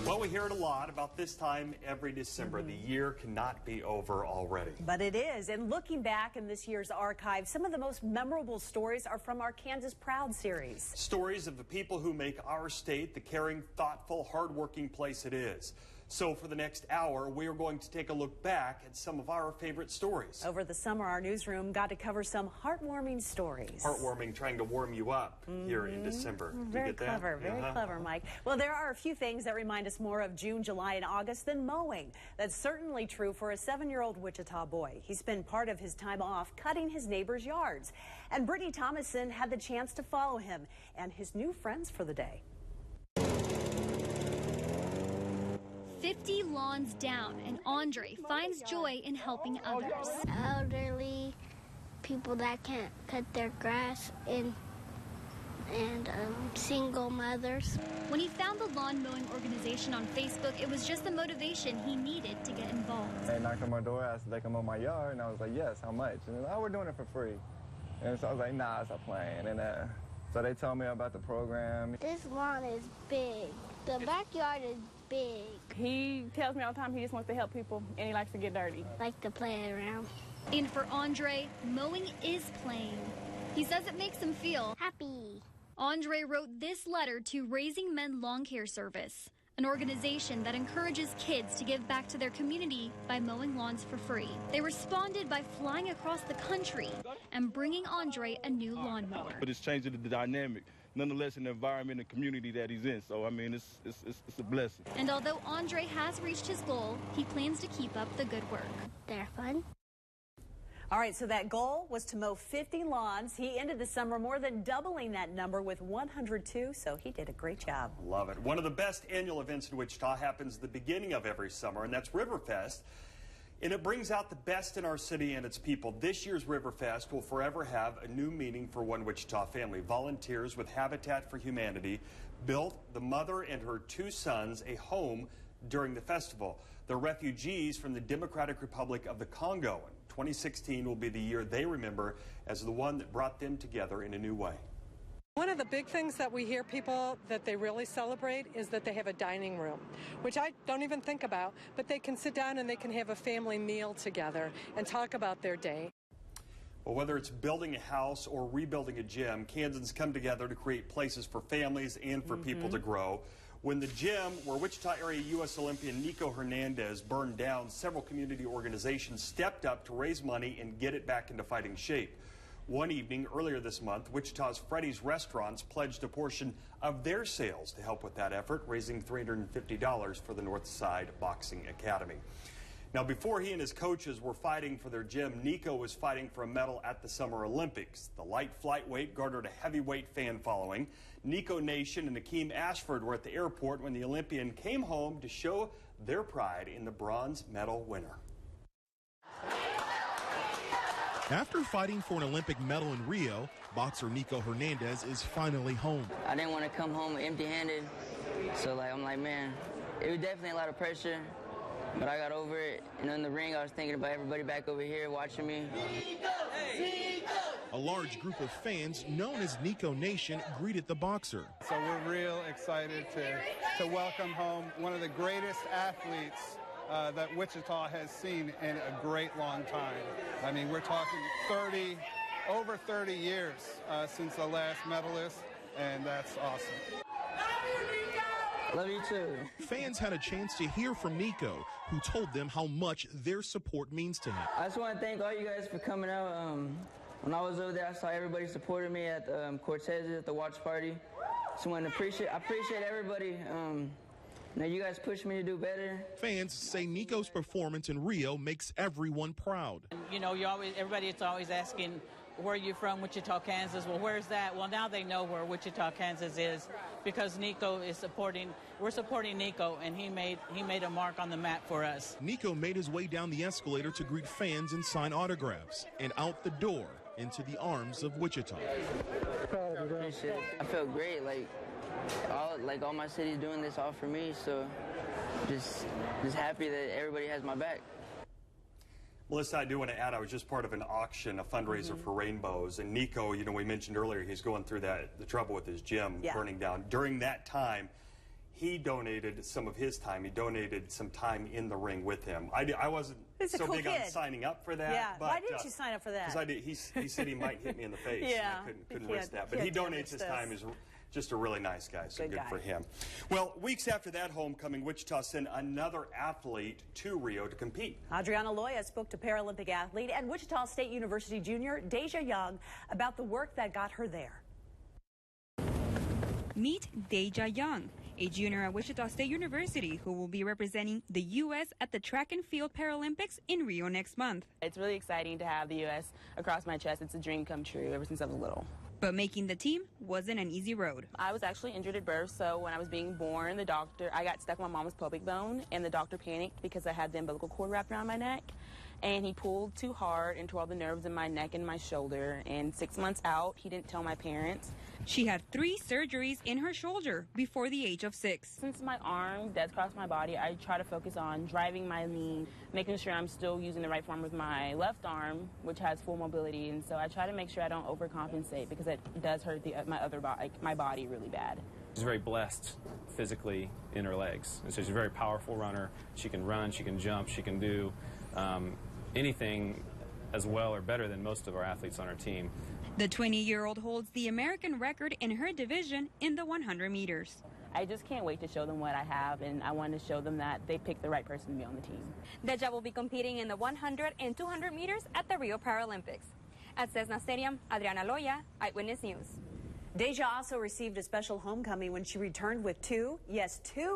Well, we hear it a lot about this time every December. The year cannot be over already. But it is. And looking back in this year's archive, some of the most memorable stories are from our Kansas Proud series. Stories of the people who make our state the caring, thoughtful, hardworking place it is. So for the next hour, we are going to take a look back at some of our favorite stories. Over the summer, our newsroom got to cover some heartwarming stories. Heartwarming, trying to warm you up here in December. Very clever, very clever, Mike. Well, there are a few things that remind us more of June, July, and August than mowing. That's certainly true for a 7-year-old Wichita boy. He spent part of his time off cutting his neighbors' yards. And Brittany Thomason had the chance to follow him and his new friends for the day. 50 lawns down, and Andre finds joy in helping others. Elderly, people that can't cut their grass, and single mothers. When he found the lawn mowing organization on Facebook, it was just the motivation he needed to get involved. They knocked on my door, asked if they come mow my yard, and I was like, yes, how much? And they're like, oh, we're doing it for free. And so I was like, nah, stop playing. And so they told me about the program. This lawn is big. The backyard is big. He tells me all the time he just wants to help people and he likes to get dirty. Like to play around. And for Andre, mowing is playing. He says it makes him feel happy. Andre wrote this letter to Raising Men Lawn Care Service, an organization that encourages kids to give back to their community by mowing lawns for free. They responded by flying across the country and bringing Andre a new lawnmower. But it's changing the dynamic, nonetheless, in the environment and community that he's in. So, I mean, it's a blessing. And although Andre has reached his goal, he plans to keep up the good work. They're fun. All right, so that goal was to mow 50 lawns. He ended the summer more than doubling that number with 102, so he did a great job. Love it. One of the best annual events in Wichita happens at the beginning of every summer, and that's Riverfest. And it brings out the best in our city and its people. This year's Riverfest will forever have a new meaning for one Wichita family. Volunteers with Habitat for Humanity built the mother and her 2 sons a home during the festival. They're refugees from the Democratic Republic of the Congo. And 2016 will be the year they remember as the one that brought them together in a new way. One of the big things that we hear people that they really celebrate is that they have a dining room, which I don't even think about, but they can sit down and they can have a family meal together and talk about their day. Well, whether it's building a house or rebuilding a gym, Kansans come together to create places for families and for people to grow. When the gym where Wichita area U.S. Olympian Nico Hernandez burned down, several community organizations stepped up to raise money and get it back into fighting shape. One evening earlier this month, Wichita's Freddy's Restaurants pledged a portion of their sales to help with that effort, raising $350 for the North Side Boxing Academy. Now, before he and his coaches were fighting for their gym, Nico was fighting for a medal at the Summer Olympics. The light flyweight garnered a heavyweight fan following. Nico Nation and Akeem Ashford were at the airport when the Olympian came home to show their pride in the bronze medal winner. After fighting for an Olympic medal in Rio, boxer Nico Hernandez is finally home. I didn't want to come home empty-handed, so I'm like, man, it was definitely a lot of pressure, but I got over it. And in the ring, I was thinking about everybody back over here watching me. A large group of fans known as Nico Nation greeted the boxer. So we're real excited to welcome home one of the greatest athletes that Wichita has seen in a great long time. I mean, we're talking over 30 years since the last medalist, and that's awesome. Love you too. Fans had a chance to hear from Nico, who told them how much their support means to him. I just want to thank all you guys for coming out. When I was over there, I saw everybody supporting me at Cortez's at the watch party. So I appreciate everybody. Now you guys push me to do better. Fans say Nico's performance in Rio makes everyone proud. You know, everybody's always asking, where are you from, Wichita, Kansas? Well, where's that? Well, now they know where Wichita, Kansas is because Nico is we're supporting Nico, and he made a mark on the map for us. Nico made his way down the escalator to greet fans and sign autographs, and out the door into the arms of Wichita. I appreciate it. I feel great, all my city's doing this all for me, so just happy that everybody has my back. Melissa, I do want to add, I was just part of an auction, a fundraiser for Rainbows, and Nico, you know, we mentioned earlier, he's going through the trouble with his gym burning down. During that time, he donated some of his time. He donated some time in the ring with him. I wasn't so big on signing up for that. Yeah. But, why didn't you sign up for that? Because he said he might hit me in the face. Yeah. And I couldn't risk that. But he donates his time. He's just a really nice guy, so good for him. Well, weeks after that homecoming, Wichita sent another athlete to Rio to compete. Adriana Loya spoke to Paralympic athlete and Wichita State University junior Deja Young about the work that got her there. Meet Deja Young, a junior at Wichita State University who will be representing the U.S. at the Track and Field Paralympics in Rio next month. It's really exciting to have the U.S. across my chest. It's a dream come true ever since I was little. But making the team wasn't an easy road. I was actually injured at birth, so when I was being born, I got stuck on my mom's pelvic bone, and the doctor panicked because I had the umbilical cord wrapped around my neck, and he pulled too hard and tore all the nerves in my neck and my shoulder, and 6 months out, he didn't tell my parents. She had 3 surgeries in her shoulder before the age of 6. Since my arm does cross my body, I try to focus on driving my lean, making sure I'm still using the right form with my left arm, which has full mobility, and so I try to make sure I don't overcompensate because it does hurt my body really bad. She's very blessed physically in her legs, and so she's a very powerful runner. She can run, she can jump, she can do anything as well or better than most of our athletes on our team. The 20-year-old holds the American record in her division in the 100 meters. I just can't wait to show them what I have, and I want to show them that they picked the right person to be on the team. Deja will be competing in the 100 and 200 meters at the Rio Paralympics. At Cessna Stadium, Adriana Loya, Eyewitness News. Deja also received a special homecoming when she returned with 2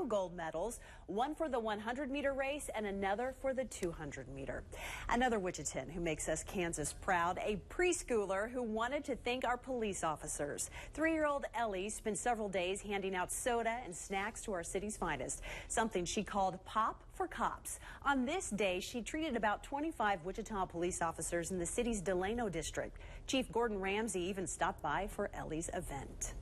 gold medals, one for the 100-meter race and another for the 200-meter. Another Wichitan who makes us Kansas proud, a preschooler who wanted to thank our police officers. 3-year-old Ellie spent several days handing out soda and snacks to our city's finest, something she called Pop for Cops. On this day, she treated about 25 Wichita police officers in the city's Delano district. Chief Gordon Ramsey even stopped by for Ellie's event.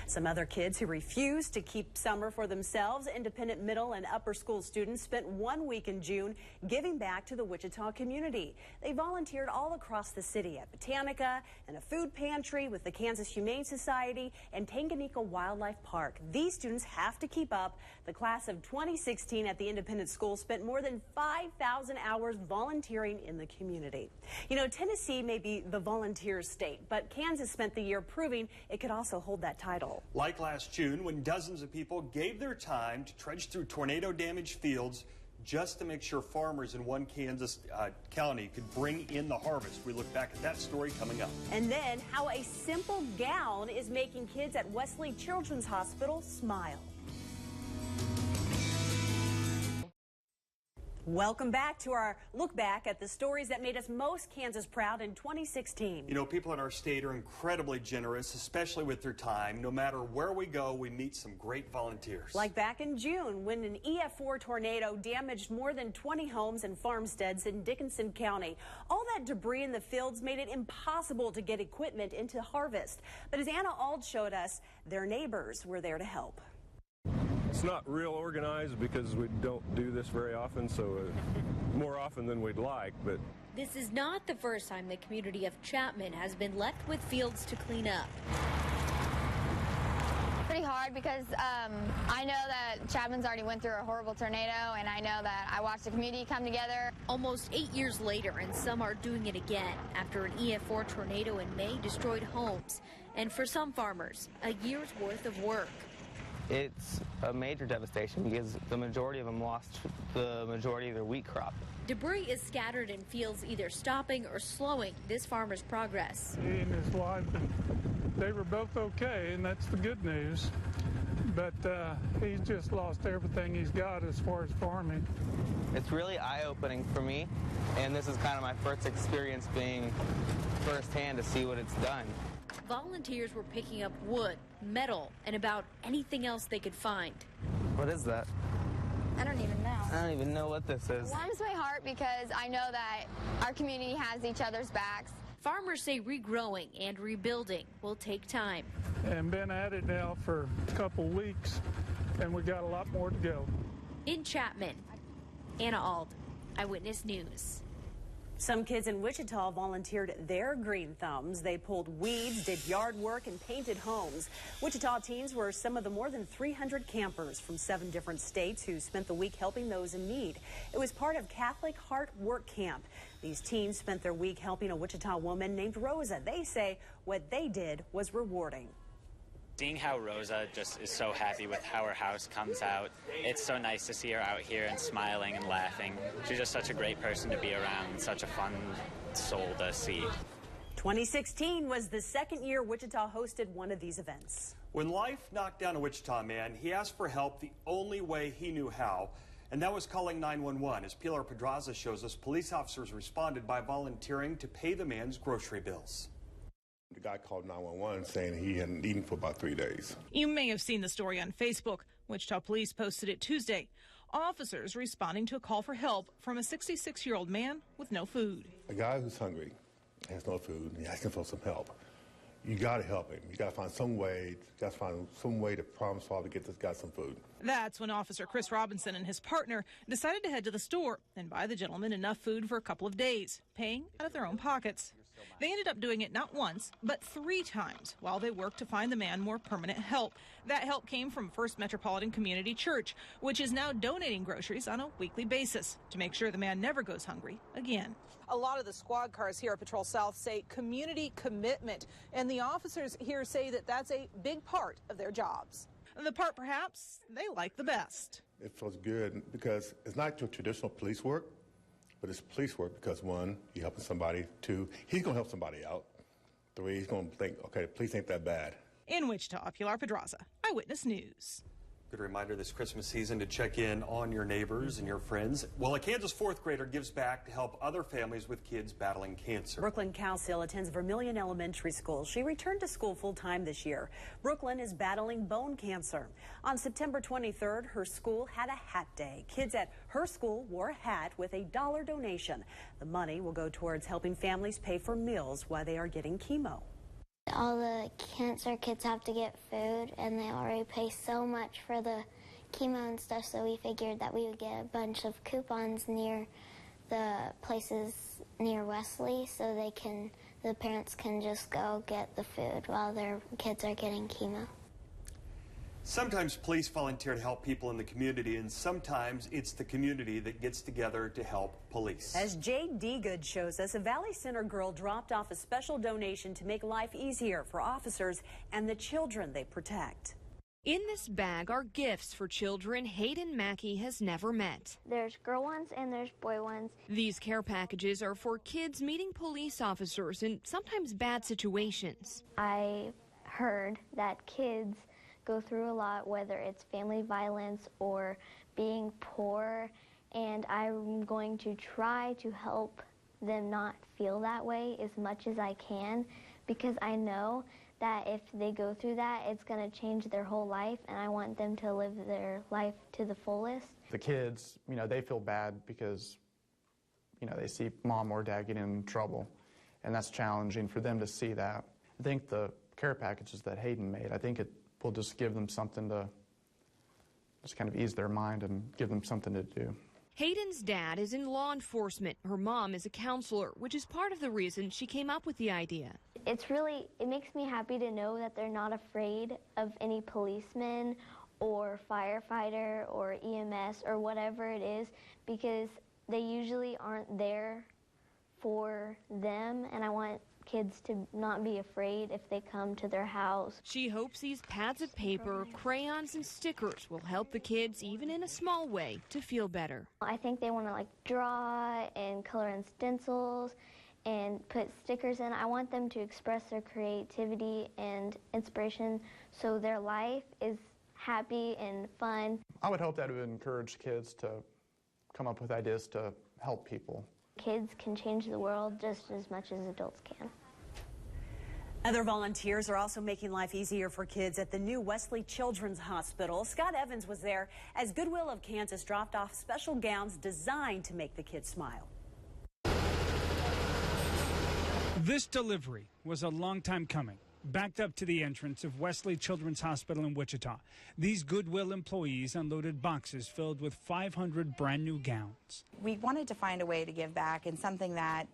Some other kids who refused to keep summer for themselves, independent middle and upper school students, spent 1 week in June giving back to the Wichita community. They volunteered all across the city at Botanica and a food pantry with the Kansas Humane Society and Tanganyika Wildlife Park. These students have to keep up. The class of 2016 at the independent school spent more than 5,000 hours volunteering in the community. You know, Tennessee may be the volunteer state, but Kansas spent the year proving it could also hold that title. Like last June, when dozens of people gave their time to trudge through tornado-damaged fields just to make sure farmers in one Kansas county could bring in the harvest. We look back at that story coming up. And then how a simple gown is making kids at Wesley Children's Hospital smile. Welcome back to our look back at the stories that made us most Kansas proud in 2016. You know, people in our state are incredibly generous, especially with their time. No matter where we go, we meet some great volunteers. Like back in June, when an EF4 tornado damaged more than 20 homes and farmsteads in Dickinson County. All that debris in the fields made it impossible to get equipment into harvest. But as Anna Ald showed us, their neighbors were there to help. It's not real organized because we don't do this very often, so more often than we'd like, but this is not the first time the community of Chapman has been left with fields to clean up. Pretty hard because I know that Chapman's already went through a horrible tornado, and I know that I watched the community come together. Almost 8 years later, and some are doing it again after an EF4 tornado in May destroyed homes. And for some farmers, a year's worth of work. It's a major devastation because the majority of them lost the majority of their wheat crop. Debris is scattered in fields, either stopping or slowing this farmer's progress. He and his wife, they were both okay, and that's the good news. But he's just lost everything he's got as far as farming. It's really eye-opening for me, and this is kind of my first experience being firsthand to see what it's done. Volunteers were picking up wood, metal, and about anything else they could find. What is that? I don't even know. I don't even know what this is. It warms my heart because I know that our community has each other's backs. Farmers say regrowing and rebuilding will take time. And been at it now for a couple weeks, and we got a lot more to go. In Chapman, Anna Ald, Eyewitness News. Some kids in Wichita volunteered their green thumbs. They pulled weeds, did yard work, and painted homes. Wichita teens were some of the more than 300 campers from 7 different states who spent the week helping those in need. It was part of Catholic Heart Work Camp. These teens spent their week helping a Wichita woman named Rosa. They say what they did was rewarding. Seeing how Rosa just is so happy with how her house comes out, it's so nice to see her out here and smiling and laughing. She's just such a great person to be around and such a fun soul to see. 2016 was the second year Wichita hosted one of these events. When life knocked down a Wichita man, he asked for help the only way he knew how, and that was calling 911. As Pilar Pedraza shows us, police officers responded by volunteering to pay the man's grocery bills. The guy called 911 saying he hadn't eaten for about 3 days. You may have seen the story on Facebook. Wichita police posted it Tuesday. Officers responding to a call for help from a 66-year-old man with no food. A guy who's hungry, has no food, and he's asking for some help. You got to help him. You got to find some way. To problem solve to get this guy some food. That's when Officer Chris Robinson and his partner decided to head to the store and buy the gentleman enough food for a couple of days, paying out of their own pockets. They ended up doing it not once, but 3 times while they worked to find the man more permanent help. That help came from First Metropolitan Community Church, which is now donating groceries on a weekly basis to make sure the man never goes hungry again. A lot of the squad cars here at Patrol South say community commitment, and the officers here say that that's a big part of their jobs. The part perhaps they like the best. It feels good because it's not your traditional police work. But it's police work because 1, you're helping somebody. 2, he's going to help somebody out. 3, he's going to think, okay, the police ain't that bad. In Wichita, Pilar Pedraza, Eyewitness News. Good reminder this Christmas season to check in on your neighbors and your friends. Well, a Kansas 4th grader gives back to help other families with kids battling cancer. Brooklyn Cowsill attends Vermilion Elementary School. She returned to school full-time this year. Brooklyn is battling bone cancer. On September 23rd, her school had a hat day. Kids at her school wore a hat with a $1 donation. The money will go towards helping families pay for meals while they are getting chemo. All the cancer kids have to get food, and they already pay so much for the chemo and stuff, so we figured that we would get a bunch of coupons near the places near Wesley so the parents can just go get the food while their kids are getting chemo. Sometimes police volunteer to help people in the community, and sometimes it's the community that gets together to help police. As Jade Degood shows us, a Valley Center girl dropped off a special donation to make life easier for officers and the children they protect. In this bag are gifts for children Hayden Mackey has never met. There's girl ones and there's boy ones. These care packages are for kids meeting police officers in sometimes bad situations. I heard that kids go through a lot, whether it's family violence or being poor, and I'm going to try to help them not feel that way as much as I can, because I know that if they go through that, it's going to change their whole life, and I want them to live their life to the fullest. The kids, they feel bad because, they see mom or dad get in trouble, and that's challenging for them to see that. I think the care packages that Hayden made, I think it will just give them something to just kind of ease their mind and give them something to do. Hayden's dad is in law enforcement. Her mom is a counselor, which is part of the reason she came up with the idea. It makes me happy to know that they're not afraid of any policeman or firefighter or EMS or whatever it is, because they usually aren't there for them, and I want kids to not be afraid if they come to their house. She hopes these pads of paper, crayons, and stickers will help the kids, even in a small way, to feel better. I think they want to draw and color in stencils and put stickers in. I want them to express their creativity and inspiration so their life is happy and fun. I would hope that it would encourage kids to come up with ideas to help people. Kids can change the world just as much as adults can. Other volunteers are also making life easier for kids at the new Wesley Children's Hospital. Scott Evans was there as Goodwill of Kansas dropped off special gowns designed to make the kids smile. This delivery was a long time coming. backed up to the entrance of Wesley Children's Hospital in Wichita. These Goodwill employees unloaded boxes filled with 500 brand new gowns. We wanted to find a way to give back, and something that,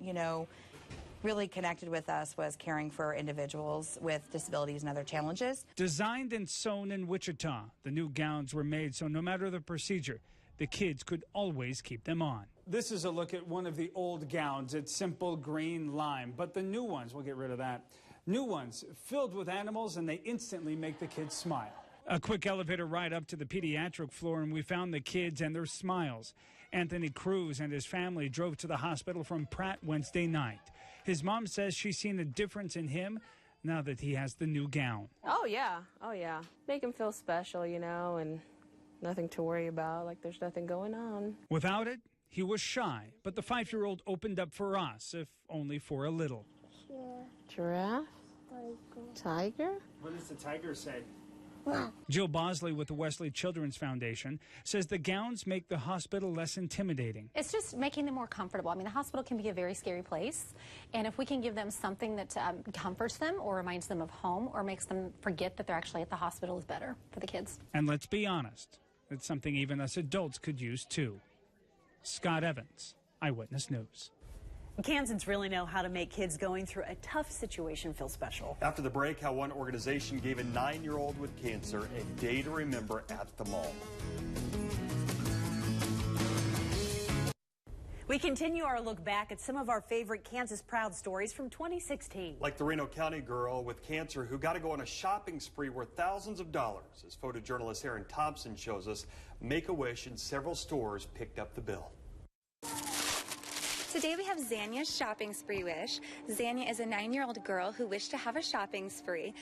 really connected with us was caring for individuals with disabilities and other challenges. Designed and sewn in Wichita, the new gowns were made so no matter the procedure, the kids could always keep them on. This is a look at one of the old gowns. It's simple green lime, but the new ones, we'll get rid of that. New ones filled with animals, and they instantly make the kids smile. A quick elevator ride up to the pediatric floor, and we found the kids and their smiles. Anthony Cruz and his family drove to the hospital from Pratt Wednesday night. His mom says she's seen a difference in him now that he has the new gown. Oh, yeah. Make him feel special, and nothing to worry about, like there's nothing going on. Without it, he was shy, but the 5-year-old opened up for us, if only for a little. Giraffe? Tiger? What does the tiger say? Jill Bosley with the Wesley Children's Foundation says the gowns make the hospital less intimidating. It's just making them more comfortable. I mean, the hospital can be a very scary place, and if we can give them something that comforts them or reminds them of home or makes them forget that they're actually at the hospital is better for the kids. And let's be honest, it's something even us adults could use too. Scott Evans, Eyewitness News. Kansans really know how to make kids going through a tough situation feel special. After the break, how one organization gave a 9-year-old with cancer a day to remember at the mall. We continue our look back at some of our favorite Kansas Proud stories from 2016. Like the Reno County girl with cancer who got to go on a shopping spree worth thousands of dollars. As photojournalist Aaron Thompson shows us, Make-A-Wish and several stores picked up the bill. Today we have Xania's shopping spree wish. Xania is a 9-year-old girl who wished to have a shopping spree.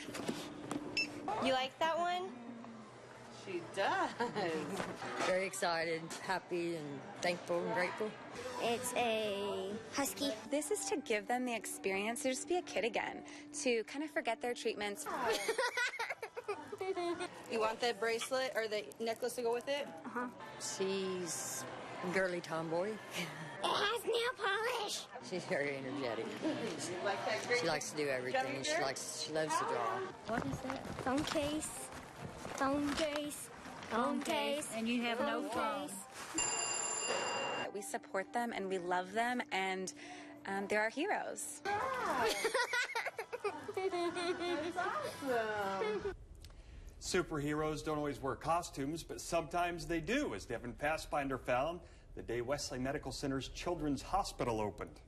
You like that one? She does. Very excited, happy, and thankful and grateful. It's a husky. This is to give them the experience to just be a kid again, to kind of forget their treatments. You want the bracelet or the necklace to go with it? She's a girly tomboy. It has nail polish. She's very energetic. She likes to do everything. She loves to draw. What is that? Phone case. Phone case. Phone case. And you have no phone. We support them and we love them, and they're our heroes. That's awesome. Superheroes don't always wear costumes, but sometimes they do, as Devin Fassbinder found the day Wesley Medical Center's Children's Hospital opened.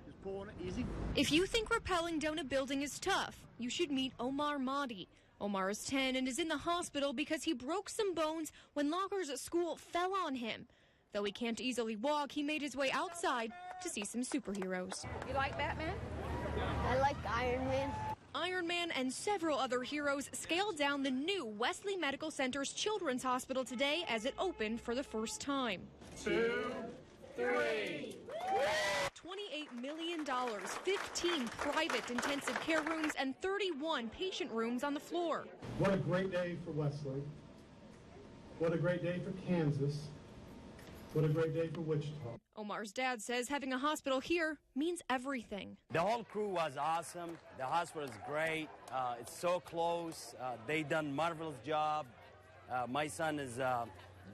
Just pulling it easy. If you think rappelling down a building is tough, you should meet Omar Mahdi. Omar is 10 and is in the hospital because he broke some bones when lockers at school fell on him. Though he can't easily walk, he made his way outside to see some superheroes. You like Batman? I like Iron Man. Iron Man and several other heroes scaled down the new Wesley Medical Center's Children's Hospital today as it opened for the first time. 2, 3. $28 million, 15 private intensive care rooms, and 31 patient rooms on the floor. What a great day for Wesley. What a great day for Kansas. What a great day for Wichita. Omar's dad says having a hospital here means everything. The whole crew was awesome. The hospital is great. It's so close. They done marvelous job. My son is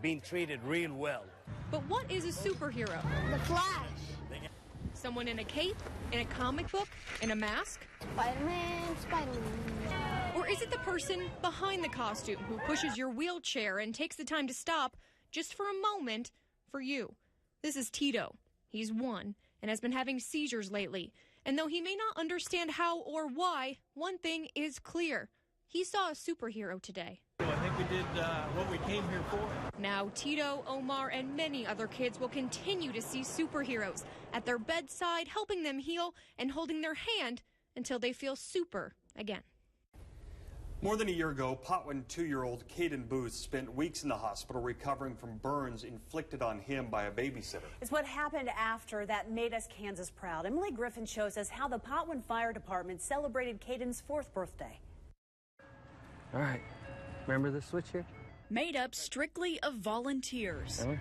being treated real well. But what is a superhero? The Flash. Someone in a cape, in a comic book, in a mask? Spider-Man, Spider-Man. Or is it the person behind the costume who pushes your wheelchair and takes the time to stop just for a moment for you? This is Tito. He's 1 and has been having seizures lately. And though he may not understand how or why, one thing is clear. He saw a superhero today. I think we did what we came here for. Now, Tito, Omar, and many other kids will continue to see superheroes at their bedside, helping them heal and holding their hand until they feel super again. More than a year ago, Potwin 2-year-old Caden Booth spent weeks in the hospital recovering from burns inflicted on him by a babysitter. It's what happened after that made us Kansas proud. Emily Griffin shows us how the Potwin Fire Department celebrated Caden's 4th birthday. All right. Remember the switch here? Made up strictly of volunteers. Really?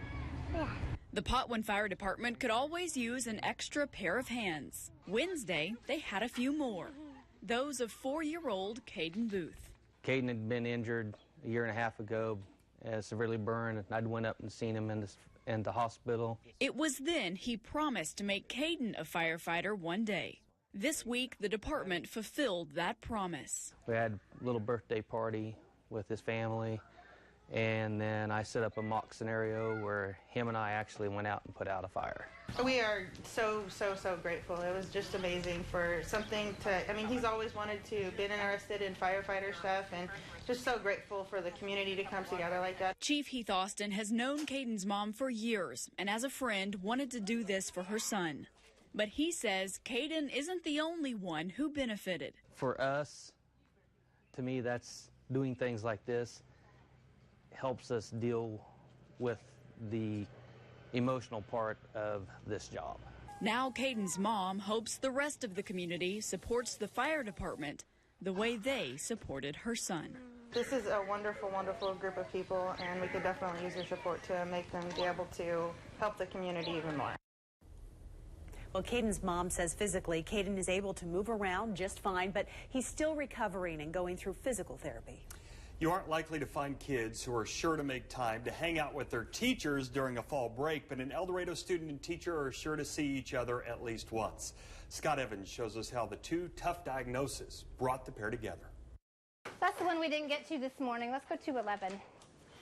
Yeah. The Potwin Fire Department could always use an extra pair of hands. Wednesday, they had a few more. those of 4-year-old Caden Booth. Caden had been injured a year and a half ago, severely burned, and I'd went up and seen him in the hospital. It was then he promised to make Caden a firefighter one day. This week, the department fulfilled that promise. We had a little birthday party with his family, and then I set up a mock scenario where him and I actually went out and put out a fire. We are so grateful. It was just amazing for something to, I mean, he's always wanted to, been interested in firefighter stuff, and just so grateful for the community to come together like that. Chief Heath Austin has known Caden's mom for years, and as a friend wanted to do this for her son. But he says Caden isn't the only one who benefited. For us, to me, that's doing things like this helps us deal with the emotional part of this job. Now Caden's mom hopes the rest of the community supports the fire department the way they supported her son. This is a wonderful, wonderful group of people, and we could definitely use your support to make them be able to help the community even more. Well, Caden's mom says physically, Caden is able to move around just fine, but he's still recovering and going through physical therapy. You aren't likely to find kids who are sure to make time to hang out with their teachers during a fall break, but an El Dorado student and teacher are sure to see each other at least once. Scott Evans shows us how the two tough diagnoses brought the pair together. That's the one we didn't get to this morning. Let's go to 11.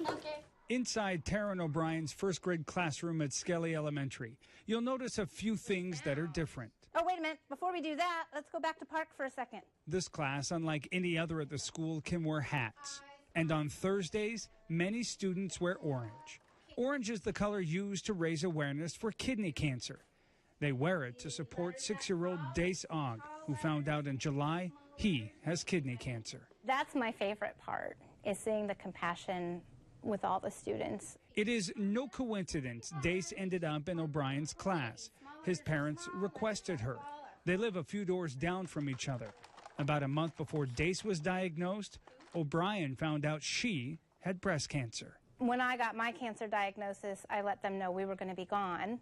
Okay. Inside Taryn O'Brien's first grade classroom at Skelly Elementary, you'll notice a few things that are different. Oh, wait a minute. Before we do that, let's go back to Park for a second. This class, unlike any other at the school, can wear hats. And on Thursdays, many students wear orange. Orange is the color used to raise awareness for kidney cancer. They wear it to support 6-year-old Dace Ogg, who found out in July he has kidney cancer. That's my favorite part, is seeing the compassion with all the students. It is no coincidence Dace ended up in O'Brien's class. His parents requested her. They live a few doors down from each other. About a month before Dace was diagnosed, O'Brien found out she had breast cancer. When I got my cancer diagnosis, I let them know we were going to be gone.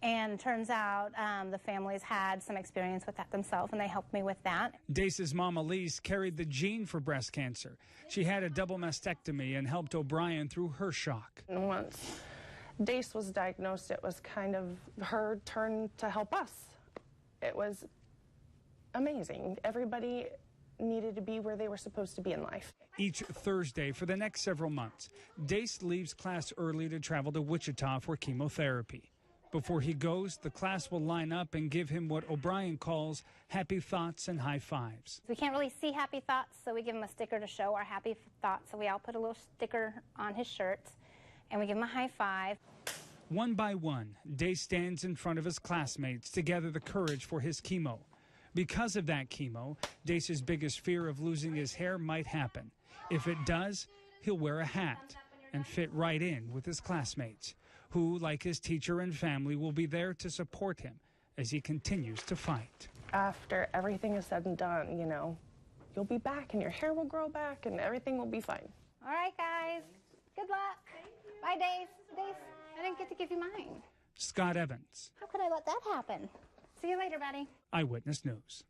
And turns out the families had some experience with that themselves, and they helped me with that. Dace's mom, Elise, carried the gene for breast cancer. She had a double mastectomy and helped O'Brien through her shock. And once Dace was diagnosed, it was kind of her turn to help us. It was amazing. Everybody needed to be where they were supposed to be in life. Each Thursday for the next several months, Dace leaves class early to travel to Wichita for chemotherapy. Before he goes, the class will line up and give him what O'Brien calls happy thoughts and high fives. We can't really see happy thoughts, so we give him a sticker to show our happy thoughts. So we all put a little sticker on his shirts, and we give him a high five. One by one, Dace stands in front of his classmates to gather the courage for his chemo. Because of that chemo, Dace's biggest fear of losing his hair might happen. If it does, he'll wear a hat and fit right in with his classmates, who, like his teacher and family, will be there to support him as he continues to fight. After everything is said and done, you know, you'll be back and your hair will grow back and everything will be fine. All right, guys. Good luck. Bye, Dace. Dace, I didn't get to give you mine. Scott Evans. How could I let that happen? See you later, buddy. Eyewitness News.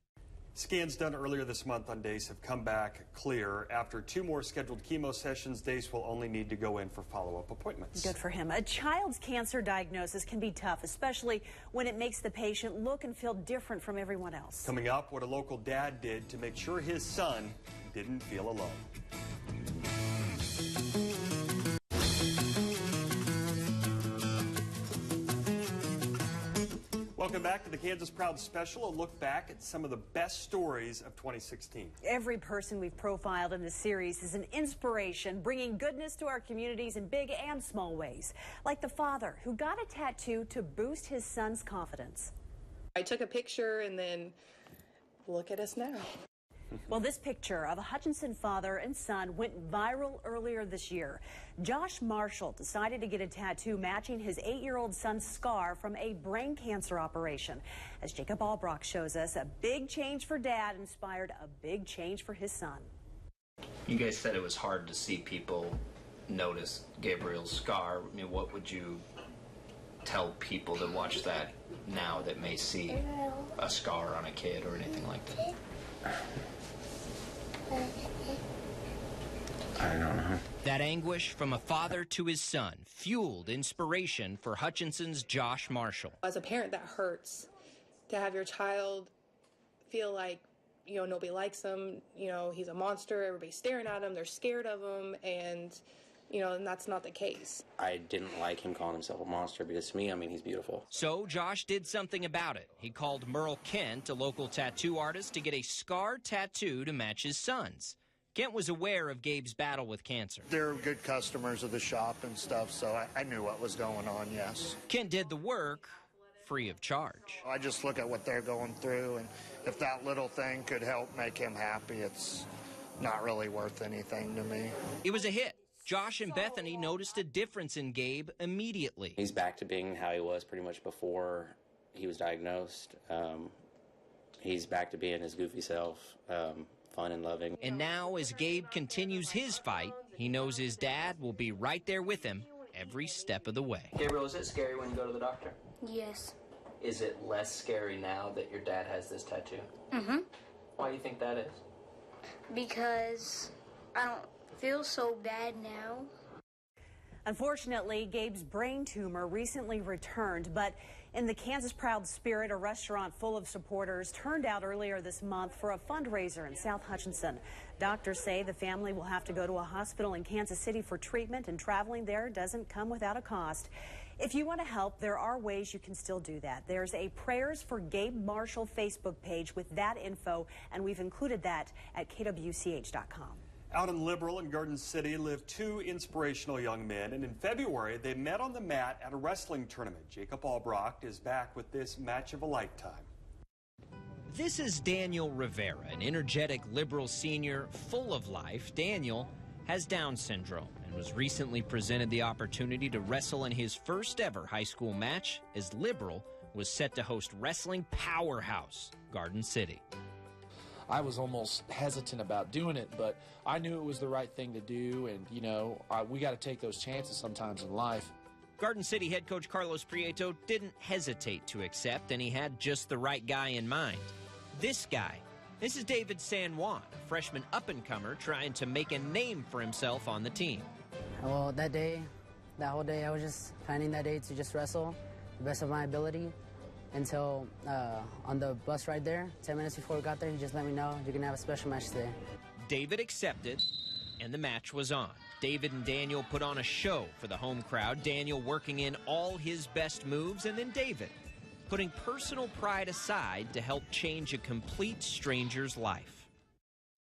Scans done earlier this month on Dace have come back clear. After 2 more scheduled chemo sessions, Dace will only need to go in for follow-up appointments. Good for him. A child's cancer diagnosis can be tough, especially when it makes the patient look and feel different from everyone else. Coming up, what a local dad did to make sure his son didn't feel alone. Welcome back to the Kansas Proud Special, a look back at some of the best stories of 2016. Every person we've profiled in this series is an inspiration, bringing goodness to our communities in big and small ways. Like the father who got a tattoo to boost his son's confidence. I took a picture and then look at us now. Well, this picture of a Hutchinson father and son went viral earlier this year. Josh Marshall decided to get a tattoo matching his 8-year-old son's scar from a brain cancer operation. As Jacob Albrock shows us, a big change for dad inspired a big change for his son. You guys said it was hard to see people notice Gabriel's scar. I mean, what would you tell people that watch that now that may see a scar on a kid or anything like that? I don't know. That anguish from a father to his son fueled inspiration for Hutchinson's Josh Marshall. As a parent, that hurts to have your child feel like, you know, nobody likes him, you know, he's a monster, everybody's staring at him, they're scared of him, and, you know, and that's not the case. I didn't like him calling himself a monster because to me, I mean, he's beautiful. So Josh did something about it. He called Merle Kent, a local tattoo artist, to get a scar tattoo to match his son's. Kent was aware of Gabe's battle with cancer. They're good customers of the shop and stuff, so I knew what was going on, yes. Kent did the work free of charge. I just look at what they're going through, and if that little thing could help make him happy, it's not really worth anything to me. It was a hit. Josh and Bethany noticed a difference in Gabe immediately. He's back to being how he was pretty much before he was diagnosed. He's back to being his goofy self. Fun and loving. And now, as Gabe continues his fight, he knows his dad will be right there with him every step of the way. Gabriel, is it scary when you go to the doctor? Yes. Is it less scary now that your dad has this tattoo? Mm-hmm. Why do you think that is? Because I don't feel so bad now. Unfortunately, Gabe's brain tumor recently returned, but in the Kansas Proud spirit, a restaurant full of supporters turned out earlier this month for a fundraiser in South Hutchinson. Doctors say the family will have to go to a hospital in Kansas City for treatment, and traveling there doesn't come without a cost. If you want to help, there are ways you can still do that. There's a Prayers for Gabe Marshall Facebook page with that info, and we've included that at KWCH.com. Out in Liberal and Garden City live two inspirational young men, and in February they met on the mat at a wrestling tournament. Jacob Albrocht is back with this match of a lifetime. This is Daniel Rivera, an energetic Liberal senior full of life. Daniel has Down syndrome and was recently presented the opportunity to wrestle in his first ever high school match as Liberal was set to host wrestling powerhouse Garden City. I was almost hesitant about doing it, but I knew it was the right thing to do, and, you know, we got to take those chances sometimes in life. Garden City head coach Carlos Prieto didn't hesitate to accept, and he had just the right guy in mind. This guy. This is David San Juan, a freshman up-and-comer trying to make a name for himself on the team. Well, that whole day, I was just planning that day to just wrestle the best of my ability. Until on the bus ride there, 10 minutes before we got there, he just let me know you're going to have a special match today. David accepted, and the match was on. David and Daniel put on a show for the home crowd, Daniel working in all his best moves, and then David putting personal pride aside to help change a complete stranger's life.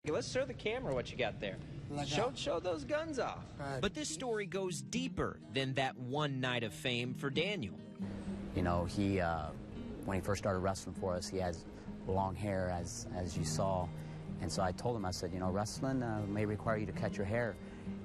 Let's show the camera what you got there. Show those guns off. Right. But this story goes deeper than that one night of fame for Daniel. You know, he when he first started wrestling for us, he has long hair, as you saw. And so I told him, I said, you know, wrestling may require you to cut your hair.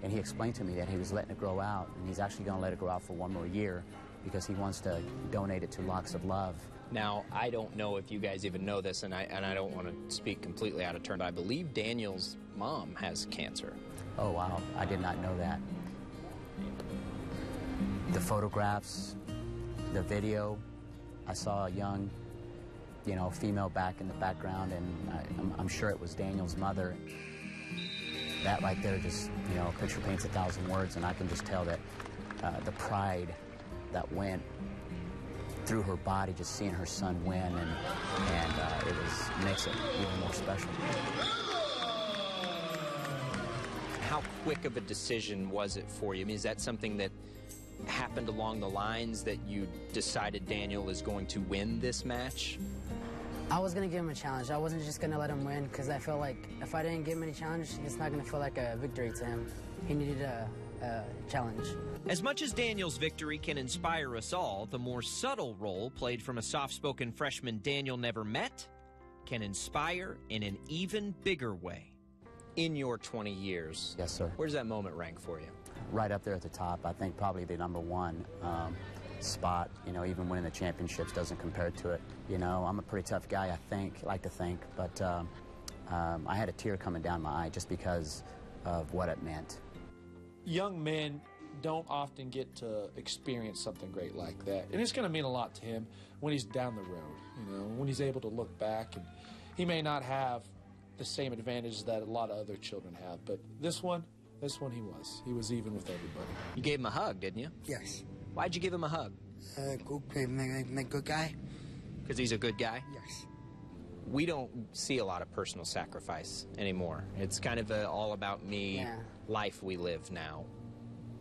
And he explained to me that he was letting it grow out, and he's actually going to let it grow out for one more year because he wants to donate it to Locks of Love. Now, I don't know if you guys even know this, and I don't want to speak completely out of turn, but I believe Daniel's mom has cancer. Oh, wow. I did not know that. The photographs, the video, I saw a young, you know, female back in the background, and I'm sure it was Daniel's mother. That right there just, you know, a picture paints 1,000 words, and I can just tell that the pride that went through her body, just seeing her son win, and it makes it even more special. How quick of a decision was it for you? I mean, is that something that happened along the lines that you decided Daniel is going to win this match? I was going to give him a challenge. I wasn't just going to let him win because I felt like if I didn't give him any challenge, it's not going to feel like a victory to him. He needed a challenge. As much as Daniel's victory can inspire us all, the more subtle role played from a soft-spoken freshman Daniel never met can inspire in an even bigger way. In your 20 years, yes, sir. Where does that moment rank for you? Right up there at the top. I think probably the #1 spot. You know, even winning the championships doesn't compare to it. You know, I'm a pretty tough guy, like to think, but I had a tear coming down my eye just because of what it meant. Young men don't often get to experience something great like that, and it's going to mean a lot to him when he's down the road, you know, when he's able to look back, and he may not have the same advantage that a lot of other children have. But this one he was even with everybody. You gave him a hug, didn't you? Yes. Why'd you give him a hug? Good guy. Because he's a good guy? Yes. We don't see a lot of personal sacrifice anymore. It's kind of a all about me life we live now.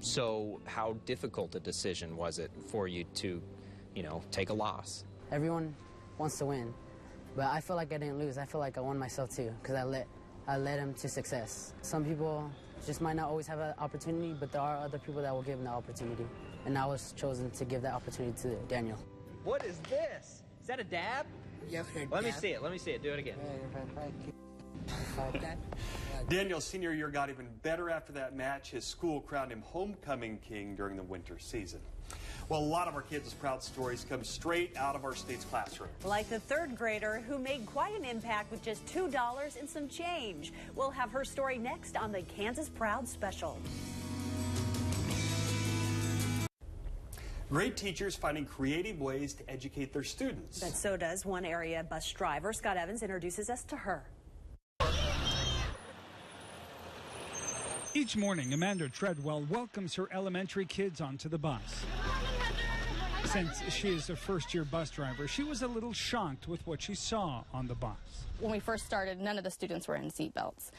So how difficult a decision was it for you to, take a loss? Everyone wants to win, but I feel like I didn't lose. I feel like I won myself too, because I led him to success. Some people just might not always have an opportunity, but there are other people that will give them the opportunity. And I was chosen to give that opportunity to Daniel. What is this? Is that a dab? Yes, Let me see it. Let me see it. Do it again. Daniel's senior year got even better after that match. His school crowned him homecoming king during the winter season. Well, a lot of our Kansas Proud stories come straight out of our state's classroom. Like the third grader who made quite an impact with just $2 and some change. We'll have her story next on the Kansas Proud Special. Great teachers finding creative ways to educate their students. But so does one area bus driver. Scott Evans introduces us to her. Each morning, Amanda Treadwell welcomes her elementary kids onto the bus. Since she is a first-year bus driver, she was a little shocked with what she saw on the bus. When we first started, none of the students were in seatbelts.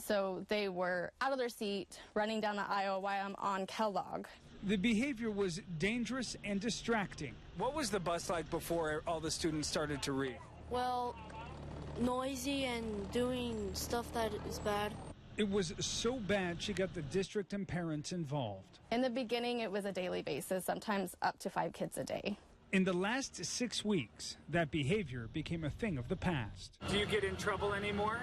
So they were out of their seat, running down the aisle while I'm on Kellogg. The behavior was dangerous and distracting. What was the bus like before all the students started to read? Well, noisy and doing stuff that is bad. It was so bad she got the district and parents involved. In the beginning, it was a daily basis, sometimes up to 5 kids a day. In the last 6 weeks, that behavior became a thing of the past. Do you get in trouble anymore?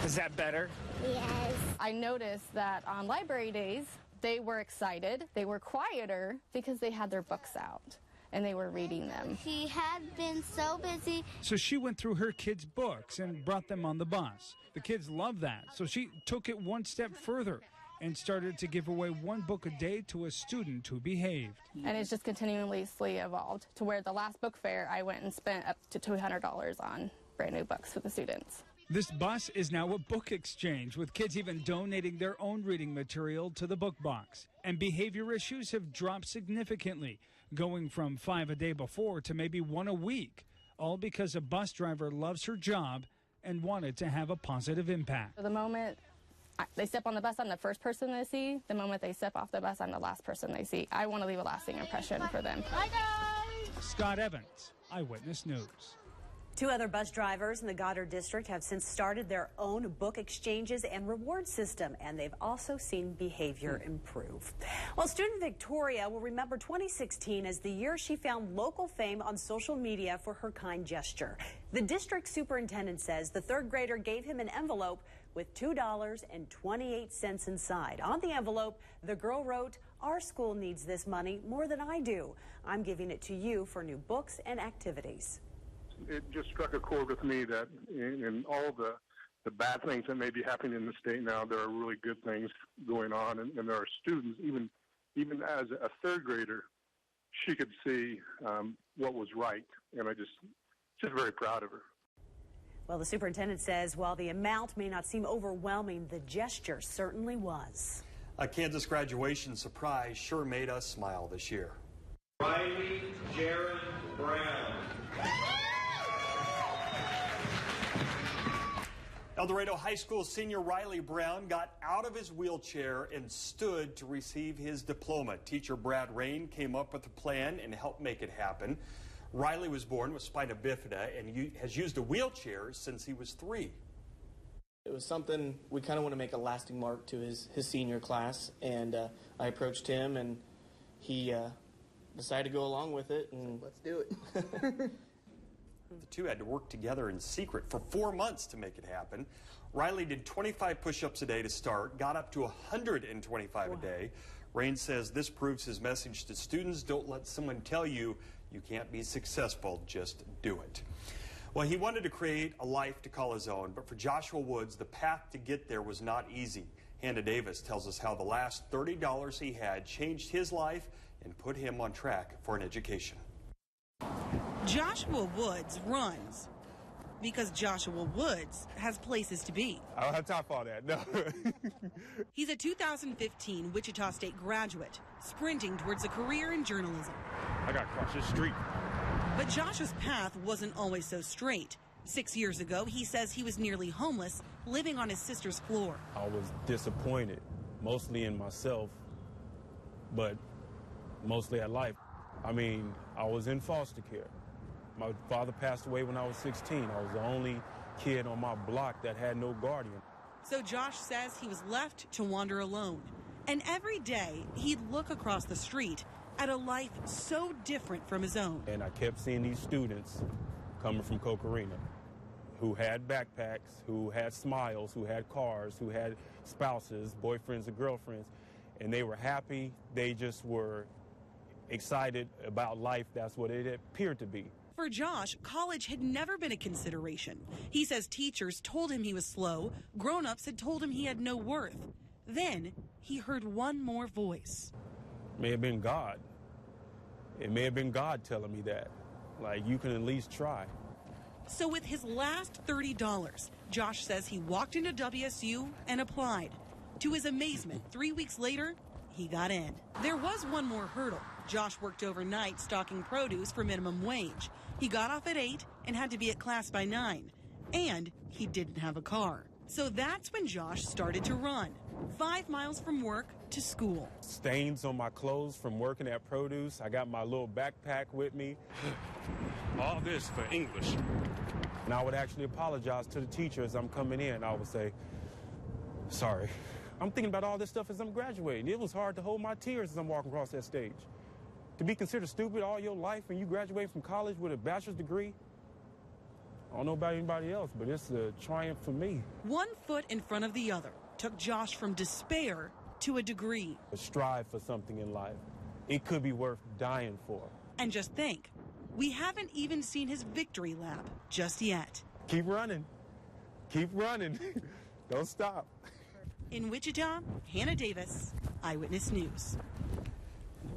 Is that better? Yes. I noticed that on library days, they were excited, they were quieter because they had their books out and they were reading them. She had been so busy. So she went through her kids' books and brought them on the bus. The kids loved that, so she took it one step further and started to give away 1 book a day to a student who behaved. And it's just continuously evolved to where the last book fair I went and spent up to $200 on brand new books for the students. This bus is now a book exchange, with kids even donating their own reading material to the book box. And behavior issues have dropped significantly, going from 5 a day before to maybe 1 a week, all because a bus driver loves her job and wanted to have a positive impact. The moment they step on the bus, I'm the first person they see. The moment they step off the bus, I'm the last person they see. I want to leave a lasting impression for them. Bye, guys! Scott Evans, Eyewitness News. 2 other bus drivers in the Goddard District have since started their own book exchanges and reward system, and they've also seen behavior improve. Well, student Victoria will remember 2016 as the year she found local fame on social media for her kind gesture. The district superintendent says the 3rd grader gave him an envelope with $2.28 inside. On the envelope, the girl wrote, "Our school needs this money more than I do. I'm giving it to you for new books and activities." It just struck a chord with me that in all the bad things that may be happening in the state now, there are really good things going on, and there are students, even as a 3rd grader, she could see what was right, and I just very proud of her. Well, the superintendent says while the amount may not seem overwhelming, the gesture certainly was. A Kansas graduation surprise sure made us smile this year. Riley Jaron Brown. El Dorado High School senior Riley Brown got out of his wheelchair and stood to receive his diploma. Teacher Brad Rain came up with a plan and helped make it happen. Riley was born with spina bifida and has used a wheelchair since he was 3. It was something we kind of want to make a lasting mark to his senior class, and I approached him, and he decided to go along with it. And let's do it. The two had to work together in secret for 4 months to make it happen. Riley did 25 push-ups a day to start, got up to 125 a day. Rain says this proves his message to students: don't let someone tell you you can't be successful, just do it. Well, he wanted to create a life to call his own, but for Joshua Woods, the path to get there was not easy. Hannah Davis tells us how the last $30 he had changed his life and put him on track for an education. Joshua Woods runs, because Joshua Woods has places to be. I don't have time for all that, no. He's a 2015 Wichita State graduate, sprinting towards a career in journalism. I got to cross this street. But Josh's path wasn't always so straight. 6 years ago, he says he was nearly homeless, living on his sister's floor. I was disappointed, mostly in myself, but mostly at life. I mean, I was in foster care. My father passed away when I was 16. I was the only kid on my block that had no guardian. So Josh says he was left to wander alone. And every day, he'd look across the street at a life so different from his own. And I kept seeing these students coming from Cocorina who had backpacks, who had smiles, who had cars, who had spouses, boyfriends and girlfriends, and they were happy. They just were excited about life. That's what it appeared to be. For Josh, college had never been a consideration. He says teachers told him he was slow, grown-ups had told him he had no worth. Then he heard one more voice. It may have been God. It may have been God telling me that. Like, you can at least try. So with his last $30, Josh says he walked into WSU and applied. To his amazement, 3 weeks later, he got in. There was one more hurdle. Josh worked overnight stocking produce for minimum wage. He got off at 8 and had to be at class by 9. And he didn't have a car. So that's when Josh started to run, 5 miles from work to school. Stains on my clothes from working at produce. I got my little backpack with me. All this for English. And I would actually apologize to the teacher as I'm coming in. I would say, sorry. I'm thinking about all this stuff as I'm graduating. It was hard to hold my tears as I'm walking across that stage. To be considered stupid all your life and you graduate from college with a bachelor's degree, I don't know about anybody else, but it's a triumph for me. 1 foot in front of the other took Josh from despair to a degree. Strive for something in life. It could be worth dying for. And just think, we haven't even seen his victory lap just yet. Keep running. Keep running. Don't stop. In Wichita, Hannah Davis, Eyewitness News.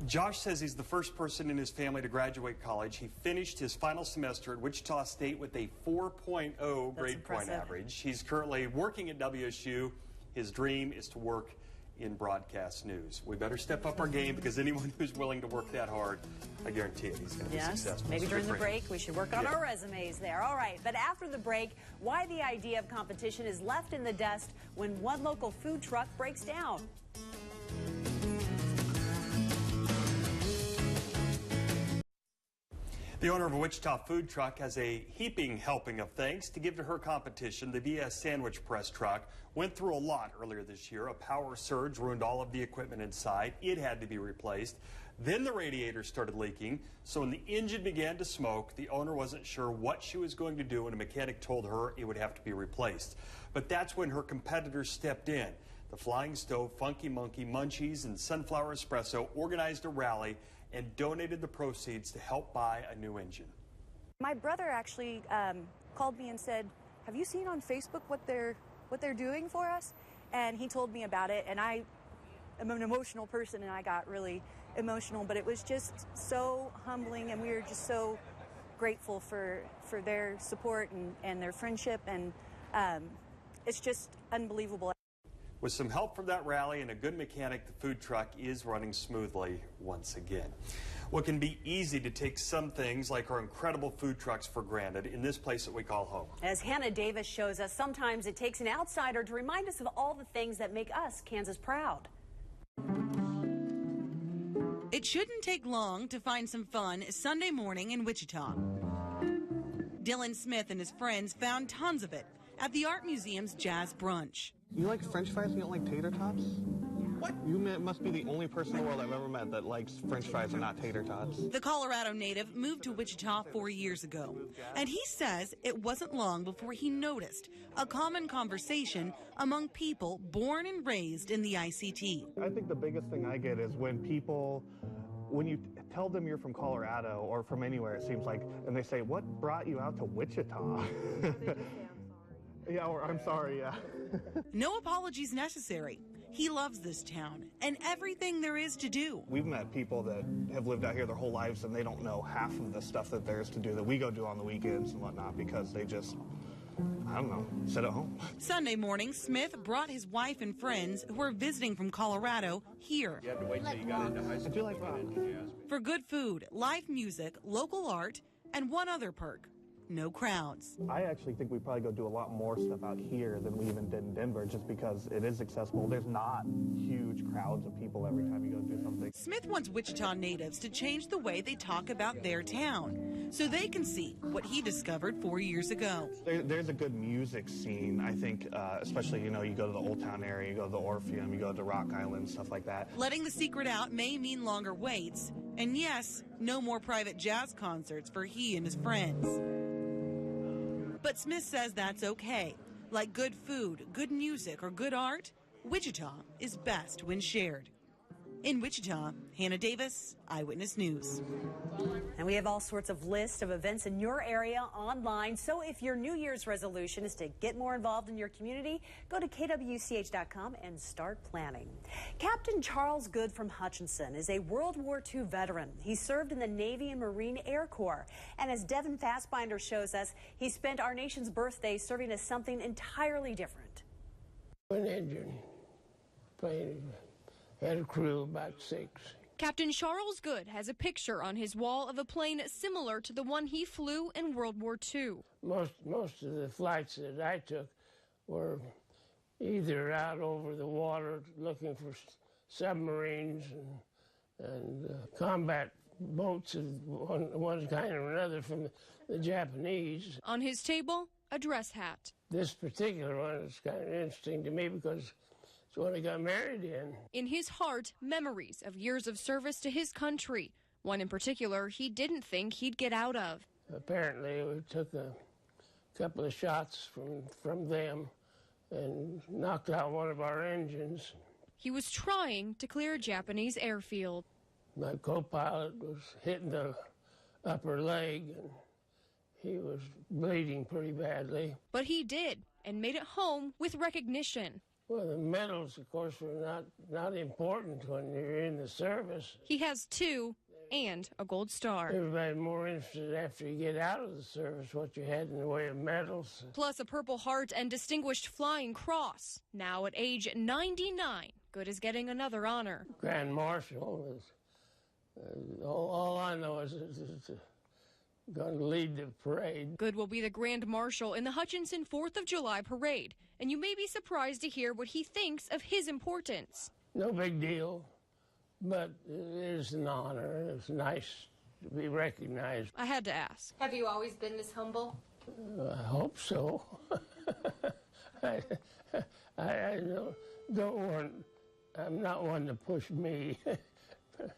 Josh says he's the first person in his family to graduate college. He finished his final semester at Wichita State with a 4.0 grade point average. He's currently working at WSU. His dream is to work in broadcast news. We better step up our game because anyone who's willing to work that hard, I guarantee it, he's going to be successful. Maybe during the break we should work on our resumes there. All right, but after the break, why the idea of competition is left in the dust when one local food truck breaks down. The owner of a Wichita food truck has a heaping helping of thanks to give to her competition. The VS sandwich press truck went through a lot earlier this year. A power surge ruined all of the equipment inside. It had to be replaced. Then the radiator started leaking, so when the engine began to smoke, the owner wasn't sure what she was going to do, and a mechanic told her it would have to be replaced. But that's when her competitors stepped in. The Flying Stove, Funky Monkey, Munchies, and Sunflower Espresso organized a rally and donated the proceeds to help buy a new engine. My brother actually called me and said, "Have you seen on Facebook what they're doing for us?" And he told me about it, and I am an emotional person, and I got really emotional, but it was just so humbling, and we were just so grateful for their support and their friendship, and it's just unbelievable. With some help from that rally and a good mechanic, the food truck is running smoothly once again. What can be easy to take some things like our incredible food trucks for granted in this place that we call home. As Hannah Davis shows us, sometimes it takes an outsider to remind us of all the things that make us Kansas proud. It shouldn't take long to find some fun Sunday morning in Wichita. Dylan Smith and his friends found tons of it at the Art Museum's Jazz Brunch. You like French fries and you don't like tater tots? What? You must be the only person in the world I've ever met that likes French fries and not tater tots. The Colorado native moved to Wichita 4 years ago, and he says it wasn't long before he noticed a common conversation among people born and raised in the ICT. I think the biggest thing I get is when you tell them you're from Colorado or from anywhere, it seems like, and they say, "What brought you out to Wichita?" Yeah, or I'm sorry, yeah. No apologies necessary. He loves this town and everything there is to do. We've met people that have lived out here their whole lives and they don't know half of the stuff that there is to do that we go do on the weekends and whatnot because they just, I don't know, sit at home. Sunday morning, Smith brought his wife and friends who were visiting from Colorado here. You had to wait till you got into high school. I do like rock. For good food, live music, local art, and one other perk: no crowds. I actually think we probably go do a lot more stuff out here than we even did in Denver just because it is accessible. There's not huge crowds of people every time you go do something. Smith wants Wichita natives to change the way they talk about their town so they can see what he discovered 4 years ago. There's a good music scene, I think, especially, you go to the Old Town area, you go to the Orpheum, you go to Rock Island, stuff like that. Letting the secret out may mean longer waits, and yes, no more private jazz concerts for he and his friends. But Smith says that's okay. Like good food, good music, or good art, Wichita is best when shared. In Wichita, Hannah Davis, Eyewitness News. And we have all sorts of lists of events in your area online. So if your New Year's resolution is to get more involved in your community, go to KWCH.com and start planning. Captain Charles Good from Hutchinson is a World War II veteran. He served in the Navy and Marine Air Corps. And as Devin Fassbinder shows us, he spent our nation's birthday serving as something entirely different. An engine, plane. Had a crew of about 6. Captain Charles Good has a picture on his wall of a plane similar to the one he flew in World War II. Most of the flights that I took were either out over the water looking for submarines and combat boats of one kind or another from the Japanese. On his table, a dress hat. This particular one is kind of interesting to me because it's what I got married in. In his heart, memories of years of service to his country. One in particular he didn't think he'd get out of. Apparently, we took a couple of shots from them and knocked out one of our engines. He was trying to clear a Japanese airfield. My co-pilot was hitting the upper leg, and he was bleeding pretty badly. But he did, and made it home with recognition. Well, the medals, of course, were not important when you're in the service. He has 2 and a gold star. Everybody's more interested after you get out of the service what you had in the way of medals. Plus a Purple Heart and Distinguished Flying Cross. Now at age 99, Good is getting another honor. Grand Marshal is all I know is it's going to lead the parade. Good will be the Grand Marshal in the Hutchinson 4th of July parade, and you may be surprised to hear what he thinks of his importance. No big deal, but it is an honor. It's nice to be recognized. I had to ask. Have you always been this humble? I hope so. I don't want, I'm not one to push me.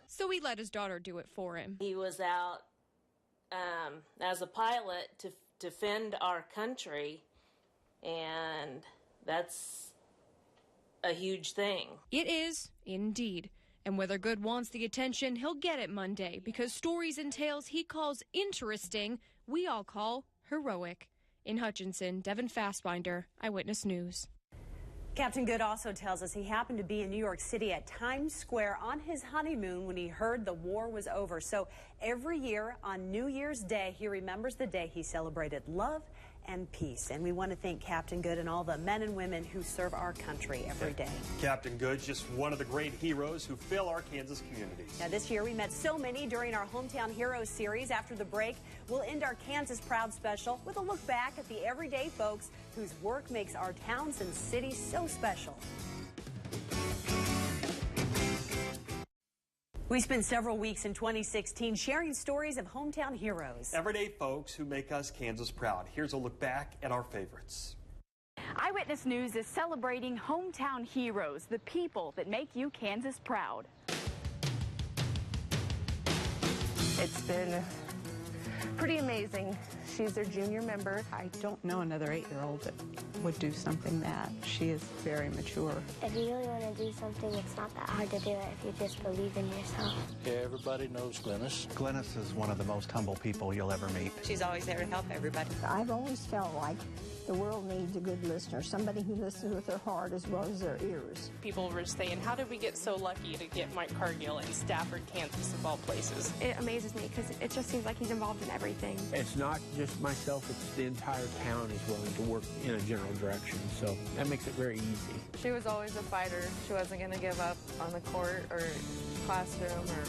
So he let his daughter do it for him. He was out as a pilot to defend our country, and that's a huge thing. It is, indeed. And whether Good wants the attention, he'll get it Monday, because stories and tales he calls interesting, we all call heroic. In Hutchinson, Devin Fassbinder, Eyewitness News. Captain Good also tells us he happened to be in New York City at Times Square on his honeymoon when he heard the war was over. So every year on New Year's Day, he remembers the day he celebrated love and peace. And we want to thank Captain Good and all the men and women who serve our country every day. Captain Good's just one of the great heroes who fill our Kansas communities. Now, this year we met so many during our Hometown Heroes series. After the break, we'll end our Kansas Proud special with a look back at the everyday folks whose work makes our towns and cities so special. We spent several weeks in 2016 sharing stories of hometown heroes. Everyday folks who make us Kansas proud. Here's a look back at our favorites. Eyewitness News is celebrating hometown heroes, the people that make you Kansas proud. It's been pretty amazing. She's their junior member. I don't know another 8-year-old that would do something that. She is very mature. If you really want to do something, it's not that hard to do it if you just believe in yourself. Yeah, everybody knows Glennis. Glennis is one of the most humble people you'll ever meet. She's always there to help everybody. I've always felt like The world needs a good listener, somebody who listens with their heart as well as their ears. People were saying, how did we get so lucky to get Mike Cargill in Stafford, Kansas, of all places? It amazes me because it just seems like he's involved in everything. It's not just myself, it's the entire town is willing to work in a general direction, so that makes it very easy. She was always a fighter. She wasn't going to give up on the court or classroom or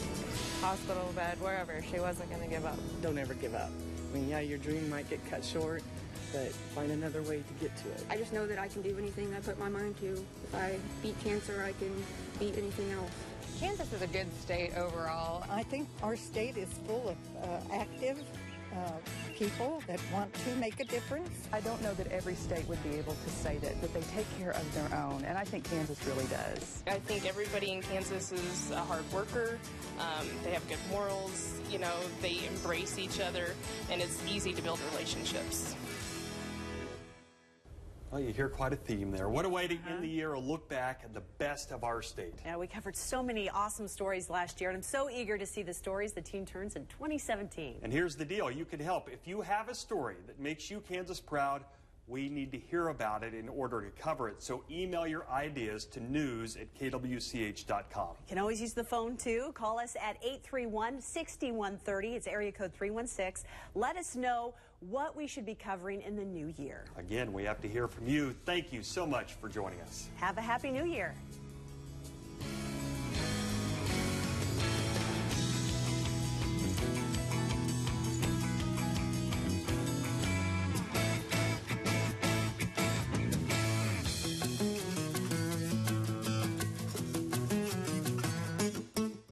hospital bed, wherever. She wasn't going to give up. Don't ever give up. I mean, yeah, your dream might get cut short, but find another way to get to it. I just know that I can do anything I put my mind to. If I beat cancer, I can beat anything else. Kansas is a good state overall. I think our state is full of active people that want to make a difference. I don't know that every state would be able to say that they take care of their own, and I think Kansas really does. I think everybody in Kansas is a hard worker. They have good morals. You know, they embrace each other, and it's easy to build relationships. Well, you hear quite a theme there. What a way to end the year, a look back at the best of our state. Yeah, we covered so many awesome stories last year, and I'm so eager to see the stories the team turns in 2017. And here's the deal. You can help. If you have a story that makes you Kansas proud, we need to hear about it in order to cover it. So email your ideas to news@kwch.com. You can always use the phone, too. Call us at 831-6130. It's area code 316. Let us know what we should be covering in the new year. Again, we have to hear from you. Thank you so much for joining us. Have a happy new year.